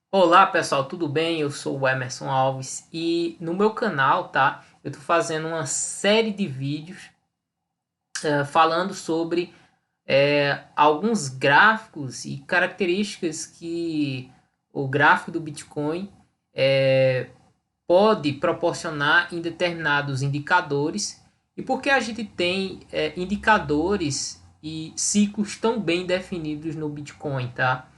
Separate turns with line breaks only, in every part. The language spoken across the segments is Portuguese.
Olá pessoal, tudo bem? Eu sou o Emerson Alves e no meu canal, tá? Eu tô fazendo uma série de vídeos falando sobre alguns gráficos e características que o gráfico do Bitcoin eh, pode proporcionar em determinados indicadores e por que a gente tem indicadores e ciclos tão bem definidos no Bitcoin, tá?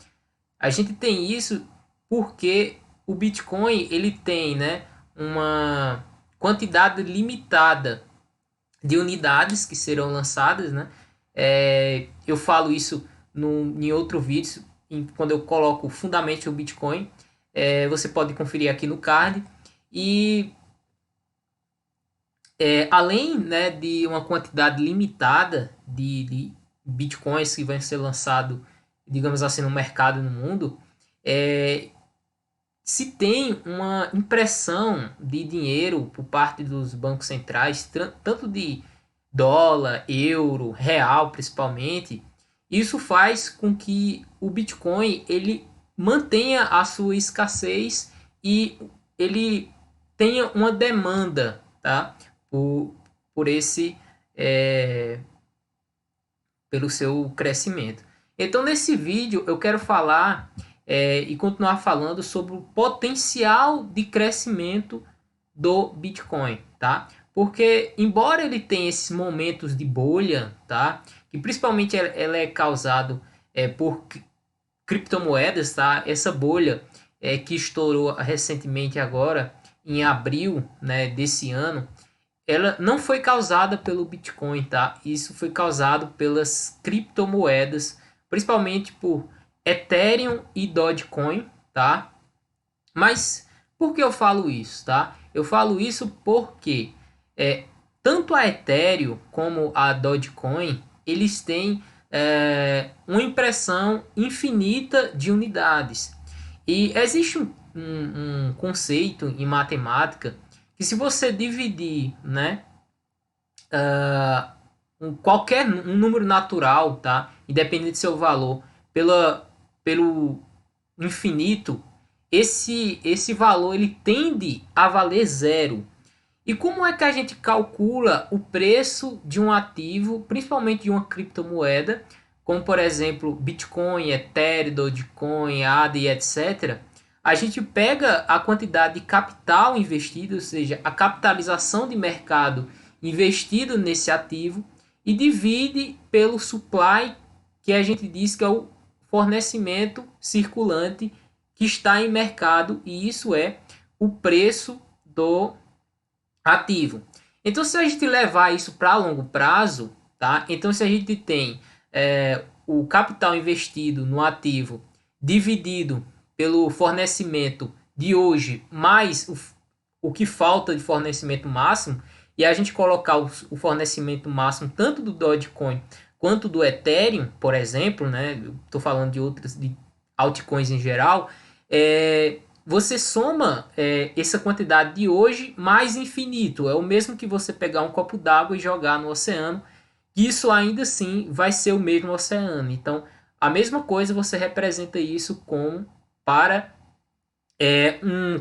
A gente tem isso porque o Bitcoin ele tem, né, uma quantidade limitada de unidades que serão lançadas, né? Eu falo isso em outro vídeo, quando eu coloco o fundamento do Bitcoin. Você pode conferir aqui no card. E além, né, de uma quantidade limitada de Bitcoins que vai ser lançado, digamos assim, no mercado no mundo, é, se tem uma impressão de dinheiro por parte dos bancos centrais, tanto de dólar, euro, real principalmente, isso faz com que o Bitcoin ele mantenha a sua escassez e ele tenha uma demanda, tá? Por, por esse é, pelo seu crescimento. Então, nesse vídeo, eu quero falar e continuar falando sobre o potencial de crescimento do Bitcoin, tá? Porque, embora ele tenha esses momentos de bolha, tá? Que principalmente ela é causado por criptomoedas, tá? Essa bolha que estourou recentemente agora, em abril, né, desse ano, ela não foi causada pelo Bitcoin, tá? Isso foi causado pelas criptomoedas, principalmente por Ethereum e Dogecoin, tá? Mas por que eu falo isso, tá? Eu falo isso porque é, tanto a Ethereum como a Dogecoin, eles têm uma impressão infinita de unidades. E existe um conceito em matemática que se você dividir, né, um número natural, tá? Independente do seu valor, pelo infinito, esse valor ele tende a valer zero. E como é que a gente calcula o preço de um ativo, principalmente de uma criptomoeda, como por exemplo Bitcoin, Ethereum, Dogecoin, ADA e etc. A gente pega a quantidade de capital investido, ou seja, a capitalização de mercado investido nesse ativo e divide pelo supply, que a gente diz que é o fornecimento circulante que está em mercado, e isso é o preço do ativo. Então, se a gente levar isso para longo prazo, tá? Então, se a gente tem o capital investido no ativo dividido pelo fornecimento de hoje mais o que falta de fornecimento máximo, e a gente colocar o fornecimento máximo tanto do Dogecoin quanto do Ethereum, por exemplo, né? Estou falando de outras de altcoins em geral, você soma essa quantidade de hoje mais infinito. É o mesmo que você pegar um copo d'água e jogar no oceano. Isso ainda assim vai ser o mesmo oceano. Então, a mesma coisa você representa isso com para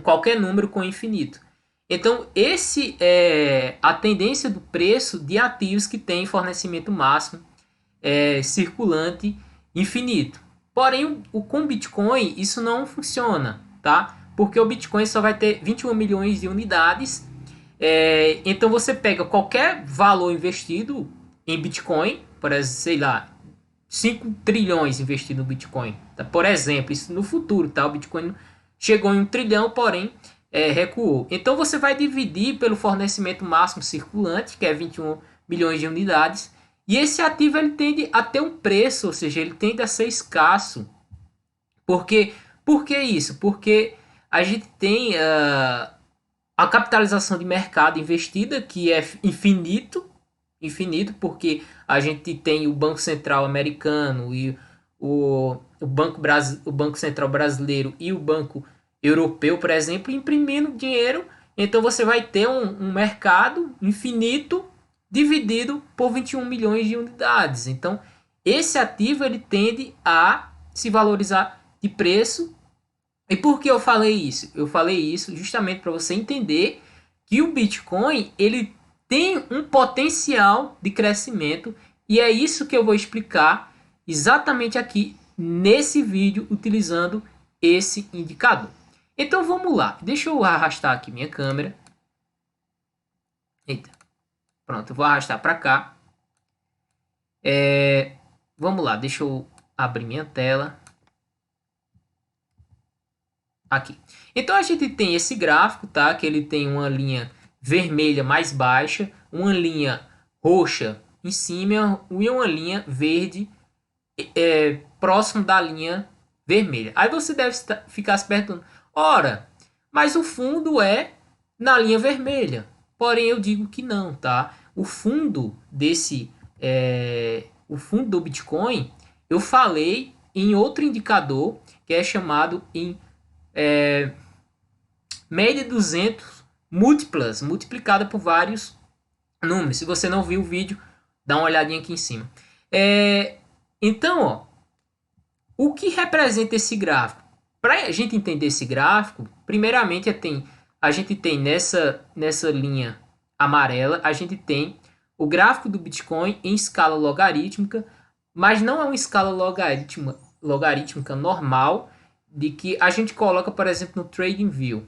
qualquer número com infinito. Então, esse é a tendência do preço de ativos que tem fornecimento máximo circulante infinito. Porém, com Bitcoin isso não funciona, tá? Porque o Bitcoin só vai ter 21 milhões de unidades. Então você pega qualquer valor investido em Bitcoin, por exemplo, sei lá, 5 trilhões investido no Bitcoin. Tá? Por exemplo, isso no futuro, tá? O Bitcoin chegou em 1 trilhão, porém recuou. Então você vai dividir pelo fornecimento máximo circulante, que é 21 milhões de unidades, e esse ativo ele tende a ter um preço, ou seja, ele tende a ser escasso. Porque, por que isso? Porque a gente tem a capitalização de mercado investida, que é infinito, porque a gente tem o Banco Central americano e o Banco Central brasileiro e o Banco Europeu, por exemplo, imprimindo dinheiro. Então você vai ter um mercado infinito dividido por 21 milhões de unidades. Então, esse ativo ele tende a se valorizar de preço E por que eu falei isso? Eu falei isso justamente para você entender que o Bitcoin ele tem um potencial de crescimento e é isso que eu vou explicar exatamente aqui nesse vídeo utilizando esse indicador. Então vamos lá, deixa eu arrastar aqui minha câmera. Eita, pronto, eu vou arrastar para cá. Vamos lá, deixa eu abrir minha tela. Aqui. Então a gente tem esse gráfico, tá? Que ele tem uma linha vermelha mais baixa, uma linha roxa em cima e uma linha verde próximo da linha vermelha. Aí você deve ficar se perguntando, ora, mas o fundo é na linha vermelha. Porém eu digo que não, tá? O fundo o fundo do Bitcoin, eu falei em outro indicador que é chamado em média 200 múltiplas, multiplicada por vários números. Se você não viu o vídeo, dá uma olhadinha aqui em cima. Então, ó, o que representa esse gráfico? Para a gente entender esse gráfico, primeiramente a gente tem nessa linha amarela, a gente tem o gráfico do Bitcoin em escala logarítmica, mas não é uma escala logarítmica normal, de que a gente coloca, por exemplo, no TradingView.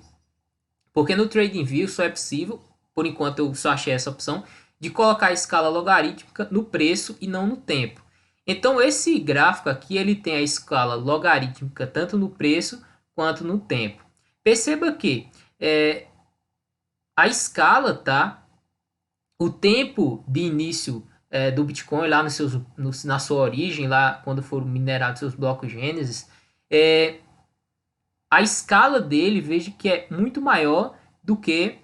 Porque no TradingView só é possível, por enquanto eu só achei essa opção, de colocar a escala logarítmica no preço e não no tempo. Então esse gráfico aqui ele tem a escala logarítmica tanto no preço quanto no tempo. Perceba que a escala, tá? O tempo de início do Bitcoin lá na sua origem, lá quando foram minerados seus blocos Gênesis, a escala dele, veja que é muito maior do que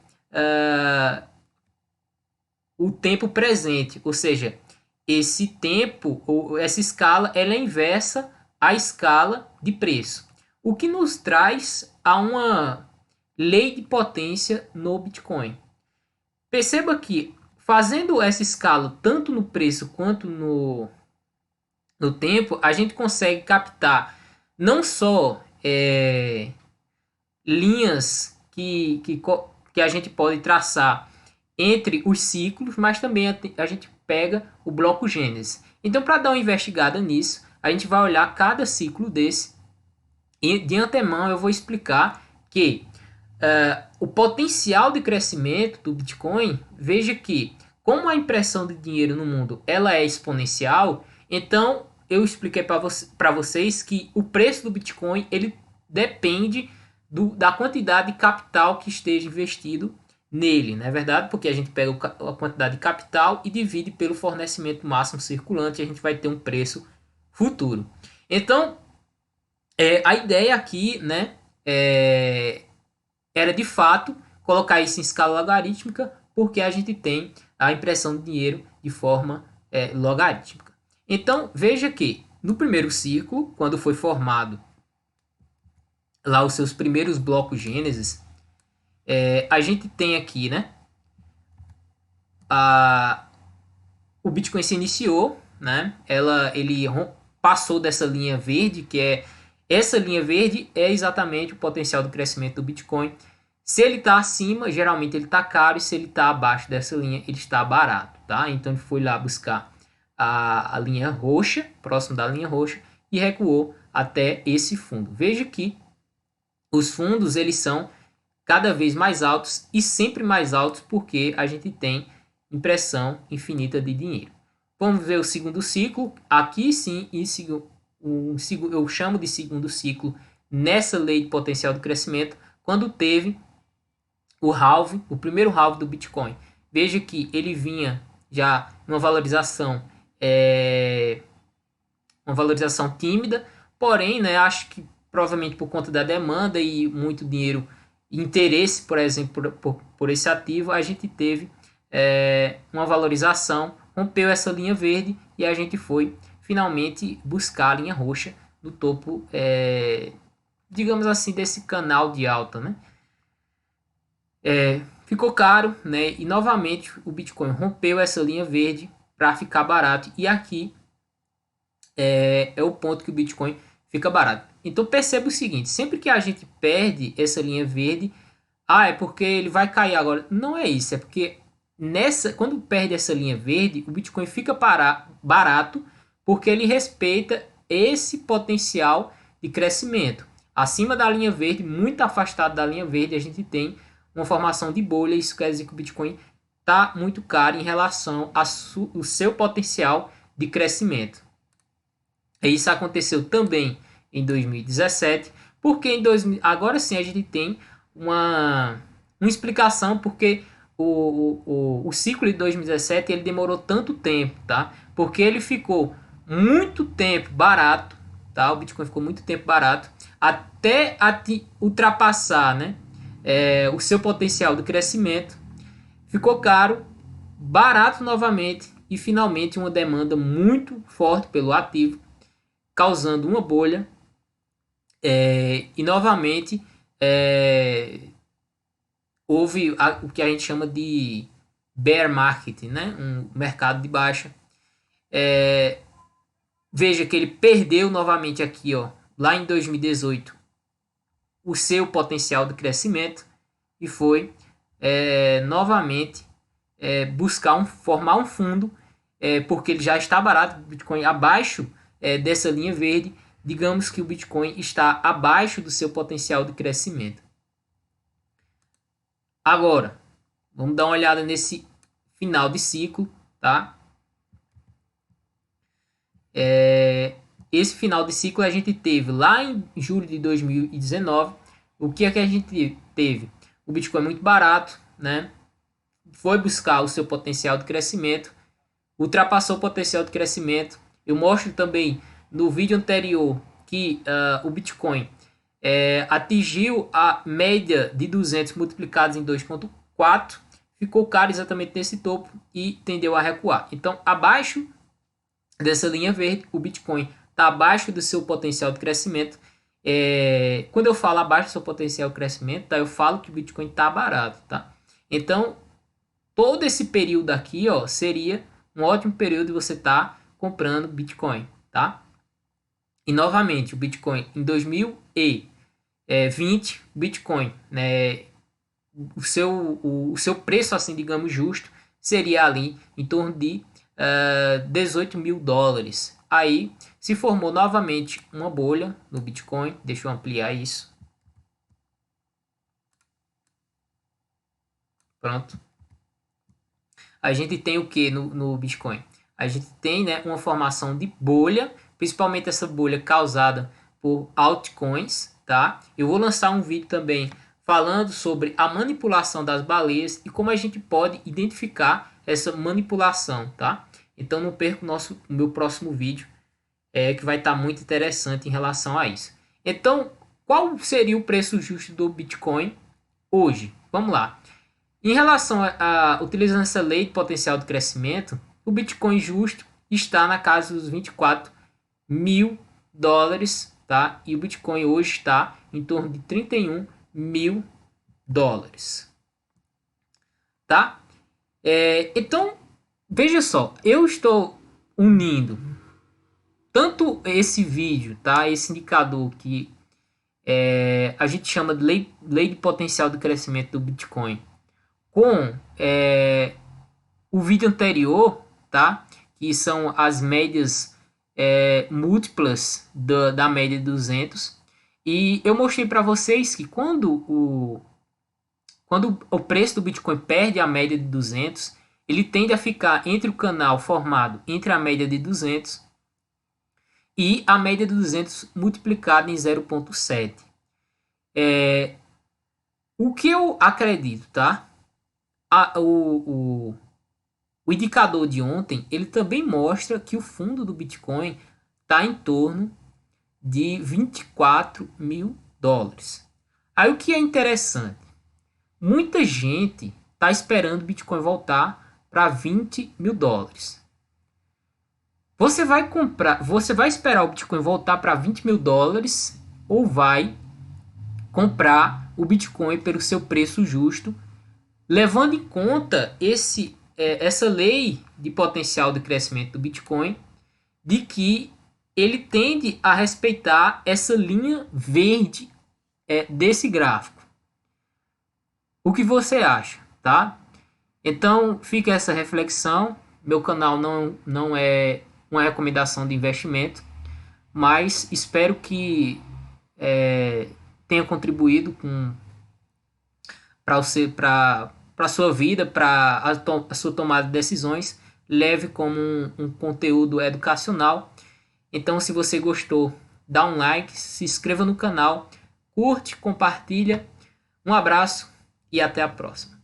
o tempo presente. Ou seja, esse tempo, ou essa escala, ela é inversa à escala de preço. O que nos traz a uma lei de potência no Bitcoin. Perceba que fazendo essa escala tanto no preço quanto no tempo, a gente consegue captar não só linhas que a gente pode traçar entre os ciclos, mas também a gente pega o bloco Gênesis. Então, para dar uma investigada nisso, a gente vai olhar cada ciclo desse e de antemão eu vou explicar que o potencial de crescimento do Bitcoin, veja que como a impressão de dinheiro no mundo ela é exponencial, então eu expliquei para vocês que o preço do Bitcoin ele depende da quantidade de capital que esteja investido nele, não é verdade? Porque a gente pega a quantidade de capital e divide pelo fornecimento máximo circulante e a gente vai ter um preço futuro. Então, a ideia aqui, né, era de fato colocar isso em escala logarítmica, porque a gente tem a impressão de dinheiro de forma logarítmica. Então, veja que no primeiro ciclo, quando foi formado lá os seus primeiros blocos Gênesis, a gente tem aqui, né, o Bitcoin se iniciou, né, ele passou dessa linha verde, essa linha verde é exatamente o potencial do crescimento do Bitcoin. Se ele está acima, geralmente ele está caro, e se ele está abaixo dessa linha, ele está barato, tá? Então ele foi lá buscar a linha roxa, próximo da linha roxa, e recuou até esse fundo. Veja que os fundos eles são cada vez mais altos e sempre mais altos porque a gente tem impressão infinita de dinheiro. Vamos ver o segundo ciclo. Aqui sim, eu chamo de segundo ciclo nessa lei de potencial de crescimento, quando teve o primeiro halving do Bitcoin. Veja que ele vinha já numa valorização, uma valorização tímida, porém, né, acho que provavelmente por conta da demanda e muito dinheiro, interesse, por exemplo, por esse ativo, a gente teve uma valorização, rompeu essa linha verde e a gente foi finalmente buscar a linha roxa no topo, digamos assim, desse canal de alta, né? Ficou caro, né? E novamente o Bitcoin rompeu essa linha verde para ficar barato. E aqui é o ponto que o Bitcoin fica barato. Então perceba o seguinte, sempre que a gente perde essa linha verde, é porque ele vai cair agora. Não é isso, é porque quando perde essa linha verde, o Bitcoin fica barato porque ele respeita esse potencial de crescimento. Acima da linha verde, muito afastado da linha verde, a gente tem uma formação de bolha. Isso quer dizer que o Bitcoin está muito caro em relação ao seu potencial de crescimento. E isso aconteceu também em 2017, porque agora sim a gente tem uma explicação porque o ciclo de 2017 ele demorou tanto tempo, tá? Porque ele ficou muito tempo barato, tá? O Bitcoin ficou muito tempo barato até ultrapassar, né? O seu potencial de crescimento, ficou caro, barato novamente e finalmente uma demanda muito forte pelo ativo, causando uma bolha e novamente houve o que a gente chama de bear market, né? Um mercado de baixa. Veja que ele perdeu novamente aqui, ó, lá em 2018, o seu potencial de crescimento e foi novamente formar um fundo, porque ele já está barato, o Bitcoin abaixo dessa linha verde. Digamos que o Bitcoin está abaixo do seu potencial de crescimento. Agora, vamos dar uma olhada nesse final de ciclo, tá? Esse final de ciclo a gente teve lá em julho de 2019. O que é que a gente teve? O Bitcoin muito barato, né? Foi buscar o seu potencial de crescimento, ultrapassou o potencial de crescimento. Eu mostro também no vídeo anterior que o Bitcoin atingiu a média de 200 multiplicados em 2,4, ficou caro exatamente nesse topo e tendeu a recuar. Então, abaixo dessa linha verde, o Bitcoin está abaixo do seu potencial de crescimento. Quando eu falo abaixo do seu potencial de crescimento, tá, eu falo que o Bitcoin está barato. Tá? Então, todo esse período aqui, ó, seria um ótimo período de você estar comprando Bitcoin, tá? E novamente, o Bitcoin em 2020, o Bitcoin, né, o seu preço, assim, digamos, justo, seria ali em torno de 18 mil dólares. Aí se formou novamente uma bolha no Bitcoin. Deixa eu ampliar isso. Pronto. A gente tem o que no Bitcoin? A gente tem, né, uma formação de bolha, principalmente essa bolha causada por altcoins, tá? Eu vou lançar um vídeo também falando sobre a manipulação das baleias e como a gente pode identificar essa manipulação, tá? Então não perca o meu próximo vídeo, que vai estar muito interessante em relação a isso. Então, qual seria o preço justo do Bitcoin hoje? Vamos lá. Em relação a utilizando essa lei de potencial de crescimento, o Bitcoin justo está na casa dos 24 mil dólares, tá? E o Bitcoin hoje está em torno de 31 mil dólares, tá? Então, veja só, eu estou unindo tanto esse vídeo, tá? Esse indicador que a gente chama de lei de potencial de crescimento do Bitcoin, com o vídeo anterior, tá? Que são as médias múltiplas da média de 200. E eu mostrei para vocês que quando o preço do Bitcoin perde a média de 200, ele tende a ficar entre o canal formado entre a média de 200 e a média de 200 multiplicada em 0,7. O que eu acredito, tá? O indicador de ontem, ele também mostra que o fundo do Bitcoin está em torno de 24 mil dólares. Aí o que é interessante? Muita gente está esperando o Bitcoin voltar para 20 mil dólares. Você vai esperar o Bitcoin voltar para 20 mil dólares ou vai comprar o Bitcoin pelo seu preço justo, levando em conta essa lei de potencial de crescimento do Bitcoin, de que ele tende a respeitar essa linha verde desse gráfico. O que você acha, tá? Então, fica essa reflexão. Meu canal não é uma recomendação de investimento, mas espero que tenha contribuído para a sua vida, para a sua tomada de decisões, leve como um conteúdo educacional. Então, se você gostou, dá um like, se inscreva no canal, curte, compartilha. Um abraço e até a próxima.